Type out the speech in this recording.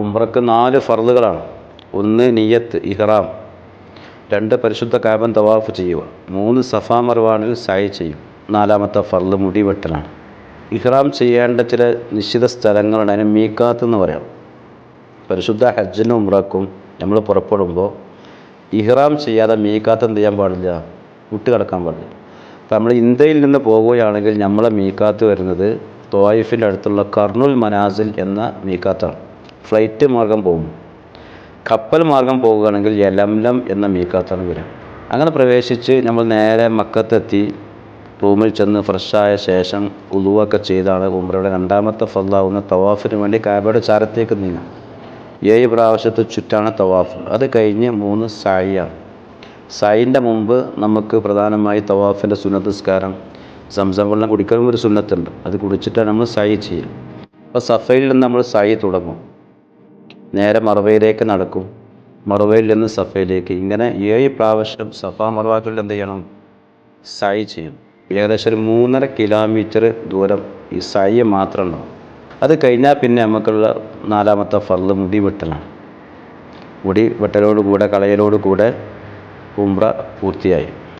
ഉംറക്ക് 4 ഫർളുകളാണ്. 1 നിയ്യത്ത് ഇഹ്റാം, 2 പരിശുദ്ധ കഅബ തവാഫ് ചെയ്യുക, 3 സഫാ മർവാനിൽ സഅയ് ചെയ്യും, 4-മത്തെ ഫർള് മുടി വെട്ടലാണ്. ഇഹ്റാം ചെയ്യേണ്ട ചില നിശ്ചിത സ്ഥലങ്ങളാണ്, അതിന് മീഖാത്ത് എന്ന് പറയാം. പരിശുദ്ധ ഹജ്ജിനും ഉംറക്കും നമ്മൾ പുറപ്പെടുമ്പോൾ ഇഹ്റാം ചെയ്യാതെ മീഖാത്ത് എന്ത് ചെയ്യാൻ പാടില്ല, വിട്ട് കിടക്കാൻ പാടില്ല. അപ്പോൾ നമ്മൾ ഇന്ത്യയിൽ നിന്ന് പോവുകയാണെങ്കിൽ നമ്മളെ മീഖാത്ത് വരുന്നത് ത്വായിഫിൻ്റെ അടുത്തുള്ള കർണുൽ മനാസിൽ എന്ന മീഖാത്താണ്. ഫ്ലൈറ്റ് മാർഗം പോകും. കപ്പൽ മാർഗം പോവുകയാണെങ്കിൽ യലംലം എന്ന മീഖാത്താണ് വരിക. അങ്ങനെ പ്രവേശിച്ച് നമ്മൾ നേരെ മക്കത്തെത്തി റൂമിൽ ചെന്ന് ഫ്രഷായ ശേഷം ഉളുവൊക്കെ ചെയ്താണ് ഉംറയുടെ 2-മത്തെ ഫർളാവുന്ന തവാഫിന് വേണ്ടി കഅബയുടെ ചാരത്തേക്ക് നീങ്ങും. 7 പ്രാവശ്യത്തെ ചുറ്റാണ് തവാഫ്. അത് കഴിഞ്ഞ് 3 സഅയാണ്. സഅയിൻ്റെ മുമ്പ് നമുക്ക് പ്രധാനമായി തവാഫിൻ്റെ സുന്നത്ത് നിസ്കാരം, സംസം വെള്ളം കുടിക്കാനും ഒരു സുന്നത്തുണ്ട്. അത് കുടിച്ചിട്ടാണ് നമ്മൾ സഅയ് ചെയ്യുക. അപ്പോൾ സഫയിൽ നിന്ന് നമ്മൾ സഅയ് തുടങ്ങും, നേരെ മർവയിലേക്ക് നടക്കും, മർവയിൽ നിന്ന് സഫയിലേക്ക്, ഇങ്ങനെ 7 പ്രാവശ്യം സഫാ മർവാക്കളിൽ എന്ത് ചെയ്യണം, സഅയ് ചെയ്യും. ഏകദേശം ഒരു 3.5 കിലോമീറ്റർ ദൂരം ഈ സഅയ് മാത്രം ഉണ്ടാവും. അത് കഴിഞ്ഞാൽ പിന്നെ നമുക്കുള്ള 4-മത്തെ ഫർള് മുടി വെട്ടലാണ്. മുടി വെട്ടലോടുകൂടെ കളയലോടുകൂടെ ഉംറ പൂർത്തിയായി.